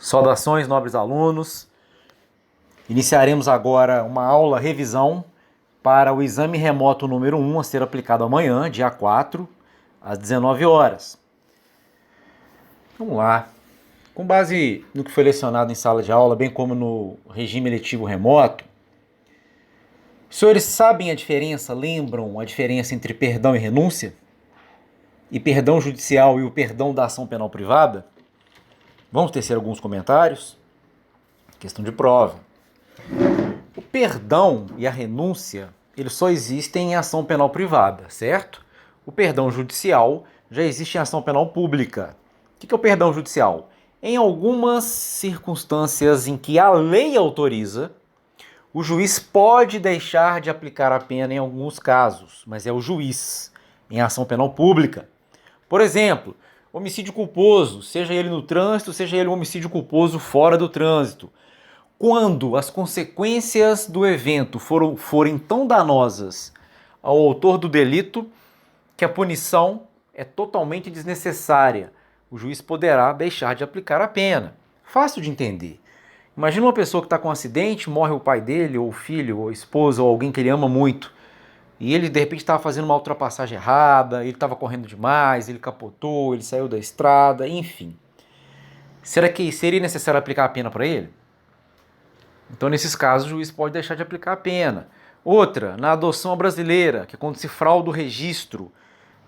Saudações, nobres alunos. Iniciaremos agora uma aula revisão para o exame remoto número 1 a ser aplicado amanhã, dia 4, às 19 horas. Vamos lá. Com base no que foi lecionado em sala de aula, bem como no regime letivo remoto, os senhores sabem a diferença, lembram a diferença entre perdão e renúncia? E perdão judicial e o perdão da ação penal privada? Vamos tecer alguns comentários? Questão de prova. O perdão e a renúncia, eles só existem em ação penal privada, certo? O perdão judicial já existe em ação penal pública. O que é o perdão judicial? Em algumas circunstâncias em que a lei autoriza, o juiz pode deixar de aplicar a pena em alguns casos, mas é o juiz, em ação penal pública. Por exemplo, homicídio culposo, seja ele no trânsito, seja ele um homicídio culposo fora do trânsito. Quando as consequências do evento forem tão danosas ao autor do delito que a punição é totalmente desnecessária, o juiz poderá deixar de aplicar a pena. Fácil de entender. Imagina uma pessoa que está com um acidente, morre o pai dele, ou o filho, ou a esposa, ou alguém que ele ama muito, e ele de repente estava fazendo uma ultrapassagem errada, ele estava correndo demais, ele capotou, ele saiu da estrada, enfim. Será que seria necessário aplicar a pena para ele? Então, nesses casos, o juiz pode deixar de aplicar a pena. Outra, na adoção brasileira, que é quando se frauda o registro,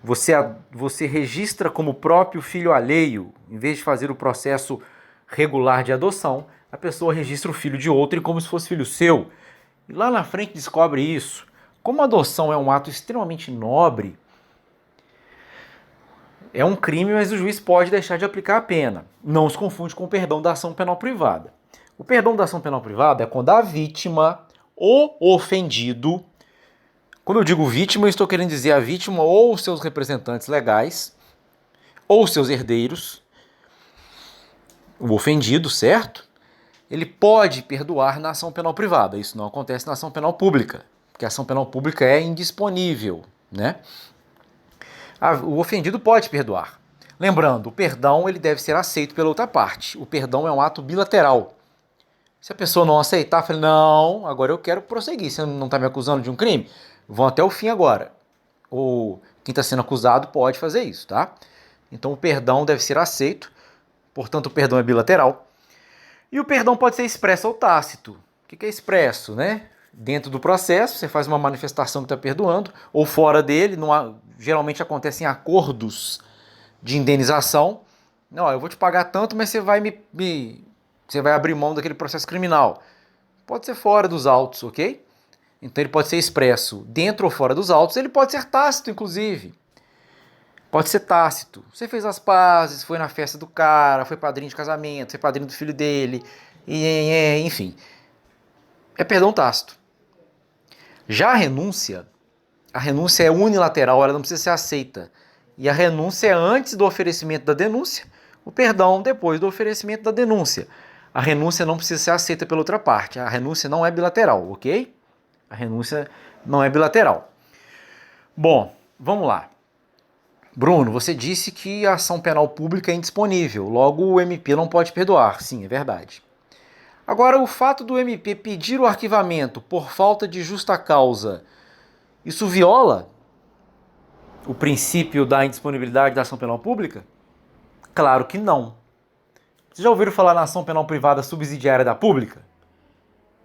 você registra como próprio filho alheio, em vez de fazer o processo regular de adoção, a pessoa registra o filho de outro como se fosse filho seu. E lá na frente descobre isso. Como a adoção é um ato extremamente nobre, é um crime, mas o juiz pode deixar de aplicar a pena. Não se confunde com o perdão da ação penal privada. O perdão da ação penal privada é quando a vítima, o ofendido, quando eu digo vítima, eu estou querendo dizer a vítima ou os seus representantes legais, ou seus herdeiros, o ofendido, certo? Ele pode perdoar na ação penal privada. Isso não acontece na ação penal pública, porque a ação penal pública é indisponível, né? O ofendido pode perdoar. Lembrando, o perdão ele deve ser aceito pela outra parte. O perdão é um ato bilateral. Se a pessoa não aceitar, fala, não, agora eu quero prosseguir. Você não está me acusando de um crime? Vão até o fim agora. Ou quem está sendo acusado pode fazer isso, tá? Então o perdão deve ser aceito. Portanto, o perdão é bilateral. E o perdão pode ser expresso ou tácito. O que é expresso, né? Dentro do processo, você faz uma manifestação que está perdoando, ou fora dele, geralmente acontecem acordos de indenização. Não, eu vou te pagar tanto, mas você vai você vai abrir mão daquele processo criminal. Pode ser fora dos autos, ok? Então ele pode ser expresso dentro ou fora dos autos, ele pode ser tácito, inclusive. Pode ser tácito. Você fez as pazes, foi na festa do cara, foi padrinho de casamento, foi padrinho do filho dele, enfim. É perdão tácito. Já a renúncia é unilateral, ela não precisa ser aceita. E a renúncia é antes do oferecimento da denúncia, o perdão depois do oferecimento da denúncia. A renúncia não precisa ser aceita pela outra parte. A renúncia não é bilateral, ok? A renúncia não é bilateral. Bom, vamos lá. Bruno, você disse que a ação penal pública é indisponível, logo o MP não pode perdoar. Sim, é verdade. Agora, o fato do MP pedir o arquivamento por falta de justa causa, isso viola o princípio da indisponibilidade da ação penal pública? Claro que não. Vocês já ouviram falar na ação penal privada subsidiária da pública?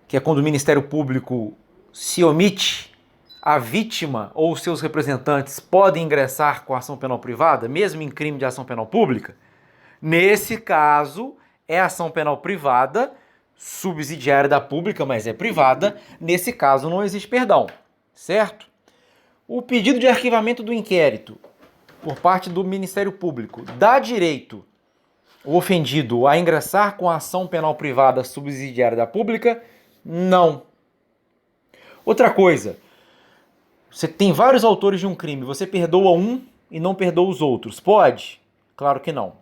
Que é quando o Ministério Público se omite, a vítima ou seus representantes podem ingressar com a ação penal privada, mesmo em crime de ação penal pública? Nesse caso, é ação penal privada, subsidiária da pública, mas é privada. Nesse caso, não existe perdão, certo? O pedido de arquivamento do inquérito por parte do Ministério Público dá direito o ofendido a ingressar com a ação penal privada subsidiária da pública? Não. Outra coisa, você tem vários autores de um crime, você perdoa um e não perdoa os outros. Pode? Claro que não.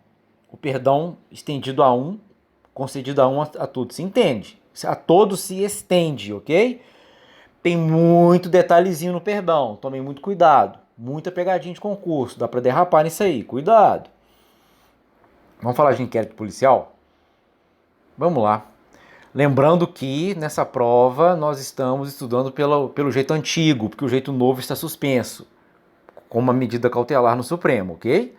O perdão estendido a um, concedido a um, a todos se entende. A todos se estende, ok? Tem muito detalhezinho no perdão, tomem muito cuidado. Muita pegadinha de concurso, dá pra derrapar nisso aí, cuidado. Vamos falar de inquérito policial? Vamos lá. Lembrando que nessa prova nós estamos estudando pelo jeito antigo, porque o jeito novo está suspenso, com uma medida cautelar no Supremo, ok?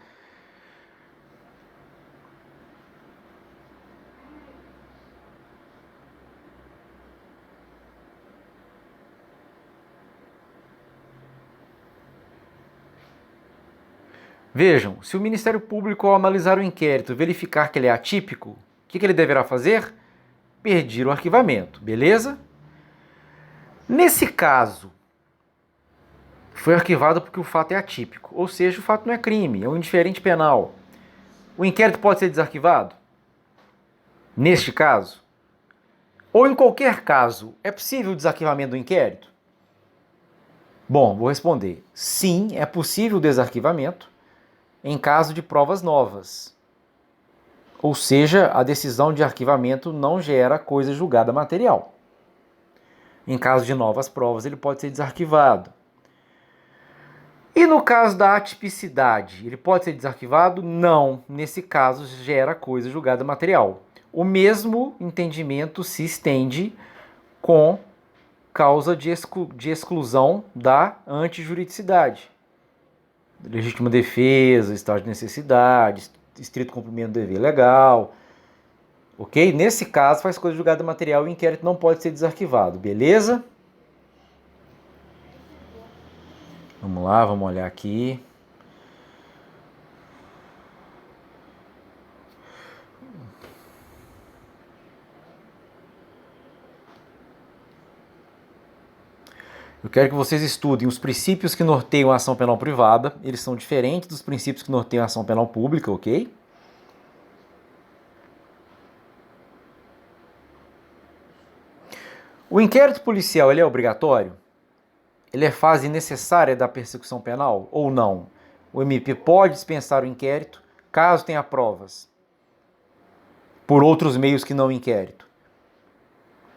Vejam, se o Ministério Público, ao analisar o inquérito, verificar que ele é atípico, o que ele deverá fazer? Pedir o arquivamento, beleza? Nesse caso, foi arquivado porque o fato é atípico, ou seja, o fato não é crime, é um indiferente penal. O inquérito pode ser desarquivado? Neste caso? Ou em qualquer caso, é possível o desarquivamento do inquérito? Bom, vou responder. Sim, é possível o desarquivamento em caso de provas novas. Ou seja, a decisão de arquivamento não gera coisa julgada material. Em caso de novas provas, ele pode ser desarquivado. E no caso da atipicidade, ele pode ser desarquivado? Não. Nesse caso, gera coisa julgada material. O mesmo entendimento se estende com causa de exclusão da antijuridicidade. Legítima defesa, estado de necessidade, estrito cumprimento do dever legal. Ok? Nesse caso, faz coisa julgada material e o inquérito não pode ser desarquivado. Beleza? Vamos lá, vamos olhar aqui. Eu quero que vocês estudem os princípios que norteiam a ação penal privada. Eles são diferentes dos princípios que norteiam a ação penal pública, ok? O inquérito policial, ele é obrigatório? Ele é fase necessária da persecução penal ou não? O MP pode dispensar o inquérito caso tenha provas por outros meios que não o inquérito.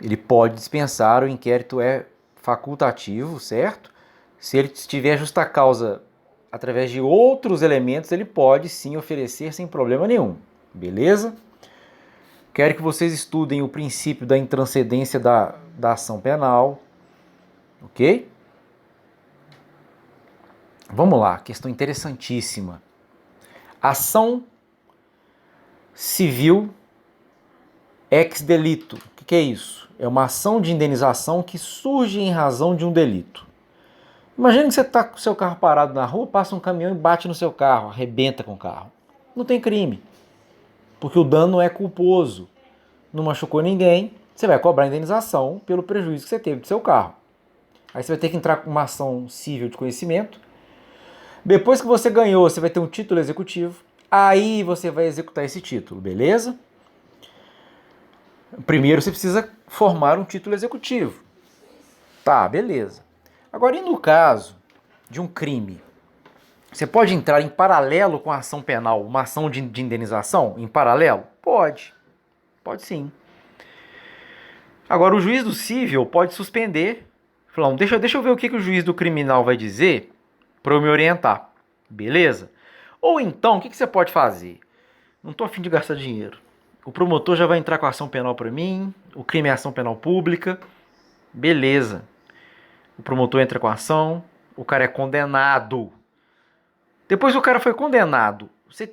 Ele pode dispensar, o inquérito é facultativo, certo? Se ele tiver justa causa através de outros elementos, ele pode sim oferecer sem problema nenhum, beleza? Quero que vocês estudem o princípio da intranscendência da ação penal, ok? Vamos lá, questão interessantíssima. Ação civil ex delito. O que é isso? É uma ação de indenização que surge em razão de um delito. Imagina que você está com o seu carro parado na rua, passa um caminhão e bate no seu carro, arrebenta com o carro. Não tem crime, porque o dano não é culposo. Não machucou ninguém, você vai cobrar indenização pelo prejuízo que você teve do seu carro. Aí você vai ter que entrar com uma ação civil de conhecimento. Depois que você ganhou, você vai ter um título executivo. Aí você vai executar esse título, beleza? Primeiro você precisa formar um título executivo. Tá, beleza. Agora, e no caso de um crime? Você pode entrar em paralelo com a ação penal, uma ação de indenização em paralelo? Pode. Pode sim. Agora, o juiz do civil pode suspender. Falando, deixa eu ver o que o juiz do criminal vai dizer para eu me orientar. Beleza? Ou então, o que você pode fazer? Não estou a fim de gastar dinheiro. O promotor já vai entrar com a ação penal para mim. O crime é ação penal pública. Beleza. O promotor entra com a ação. O cara é condenado. Depois que o cara foi condenado, você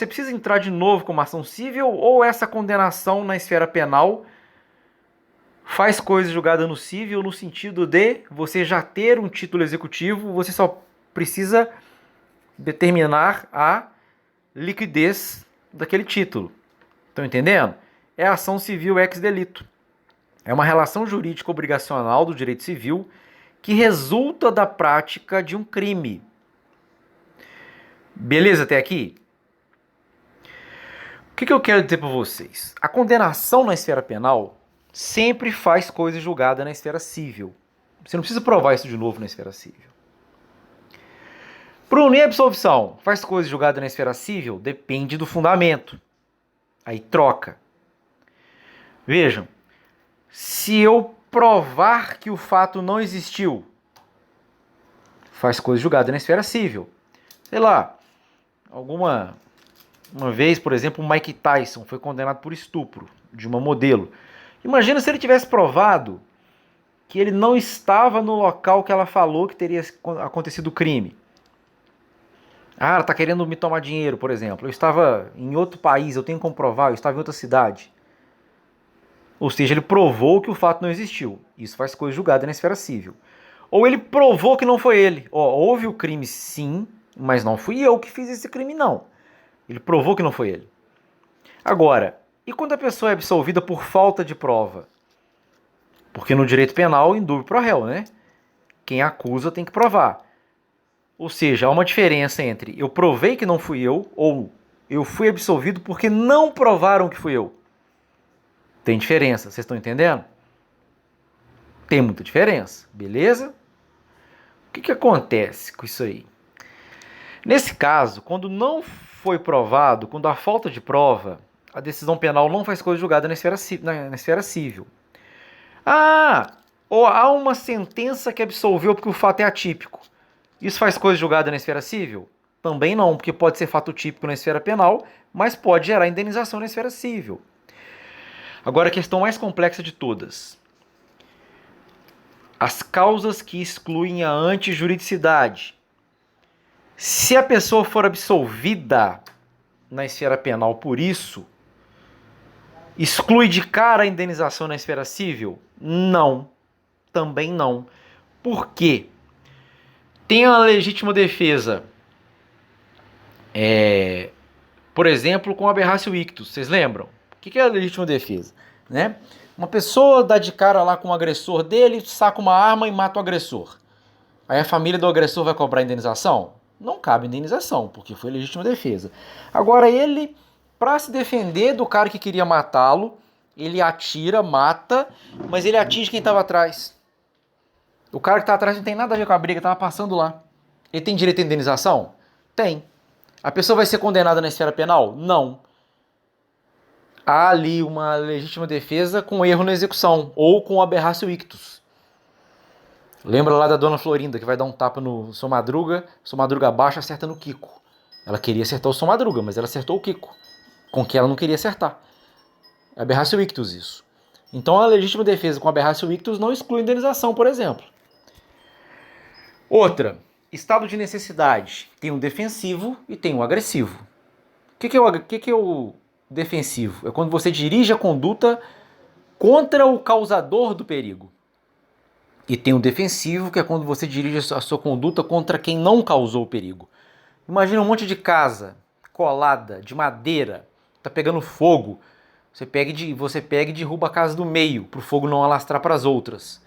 precisa entrar de novo com uma ação civil ou essa condenação na esfera penal faz coisa julgada no civil no sentido de você já ter um título executivo, você só precisa determinar a liquidez daquele título. Estão entendendo? É a ação civil ex delito. É uma relação jurídica obrigacional do direito civil que resulta da prática de um crime. Beleza até aqui? O que eu quero dizer para vocês? A condenação na esfera penal sempre faz coisa julgada na esfera civil. Você não precisa provar isso de novo na esfera civil. Bruno, e a absolvição? Faz coisa julgada na esfera civil? Depende do fundamento. Aí troca. Vejam, se eu provar que o fato não existiu, faz coisa julgada na esfera civil. Sei lá, uma vez, por exemplo, o Mike Tyson foi condenado por estupro. de uma modelo. Imagina se ele tivesse provado que ele não estava no local que ela falou que teria acontecido o crime. Ah, ela está querendo me tomar dinheiro, por exemplo. Eu estava em outro país, eu tenho que comprovar, eu estava em outra cidade. Ou seja, ele provou que o fato não existiu. Isso faz coisa julgada na esfera civil. Ou ele provou que não foi ele. Houve o crime sim, mas não fui eu que fiz esse crime não. Ele provou que não foi ele. Agora, e quando a pessoa é absolvida por falta de prova? Porque no direito penal, indúbio pro réu, né? Quem acusa tem que provar. Ou seja, há uma diferença entre eu provei que não fui eu ou eu fui absolvido porque não provaram que fui eu. Tem diferença, vocês estão entendendo? Tem muita diferença, beleza? O que acontece com isso aí? Nesse caso, quando não foi provado, quando há falta de prova, a decisão penal não faz coisa julgada na esfera civil. Ou há uma sentença que absolveu porque o fato é atípico. Isso faz coisa julgada na esfera civil? Também não, porque pode ser fato típico na esfera penal, mas pode gerar indenização na esfera civil. Agora a questão mais complexa de todas. As causas que excluem a antijuridicidade. Se a pessoa for absolvida na esfera penal por isso, exclui de cara a indenização na esfera civil? Não, também não. Por quê? Tem a legítima defesa, por exemplo, com aberratio ictus, vocês lembram? O que é a legítima defesa? Né? Uma pessoa dá de cara lá com o agressor dele, saca uma arma e mata o agressor. Aí a família do agressor vai cobrar indenização? Não cabe indenização, porque foi legítima defesa. Agora ele, para se defender do cara que queria matá-lo, ele atira, mata, mas ele atinge quem estava atrás. O cara que está atrás não tem nada a ver com a briga, estava passando lá. Ele tem direito à indenização? Tem. A pessoa vai ser condenada na esfera penal? Não. Há ali uma legítima defesa com erro na execução, ou com aberratio ictus. Lembra lá da dona Florinda, que vai dar um tapa no Seu Madruga baixa, acerta no Kiko. Ela queria acertar o Seu Madruga, mas ela acertou o Kiko, com que ela não queria acertar. É aberratio ictus isso. Então a legítima defesa com aberratio ictus não exclui indenização, por exemplo. Outra, estado de necessidade. Tem um defensivo e tem um agressivo. O que é o defensivo? É quando você dirige a conduta contra o causador do perigo. E tem o defensivo, que é quando você dirige a sua conduta contra quem não causou o perigo. Imagina um monte de casa colada, de madeira, tá pegando fogo. Você pega e derruba a casa do meio, para o fogo não alastrar para as outras.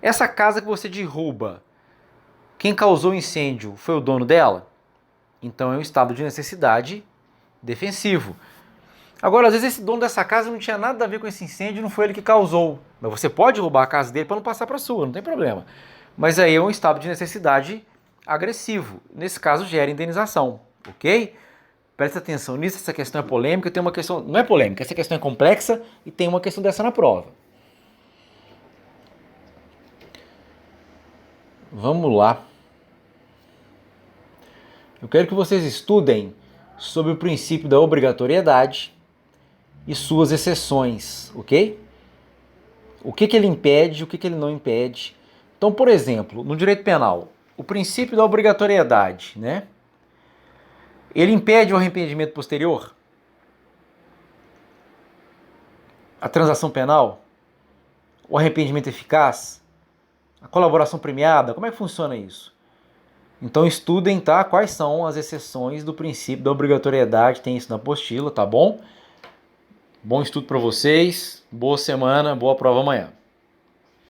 Essa casa que você derruba, quem causou o incêndio foi o dono dela? Então é um estado de necessidade defensivo. Agora, às vezes esse dono dessa casa não tinha nada a ver com esse incêndio, não foi ele que causou. Mas você pode roubar a casa dele para não passar para a sua, não tem problema. Mas aí é um estado de necessidade agressivo. Nesse caso, gera indenização, ok? Presta atenção nisso, essa questão é polêmica, tem uma questão... Não é polêmica, essa questão é complexa e tem uma questão dessa na prova. Vamos lá. Eu quero que vocês estudem sobre o princípio da obrigatoriedade e suas exceções, ok? O que ele impede, o que ele não impede. Então, por exemplo, no direito penal, o princípio da obrigatoriedade, né? Ele impede o arrependimento posterior? A transação penal? O arrependimento eficaz? A colaboração premiada? Como é que funciona isso? Então estudem, tá? Quais são as exceções do princípio da obrigatoriedade, tem isso na apostila, tá bom? Bom estudo para vocês, boa semana, boa prova amanhã.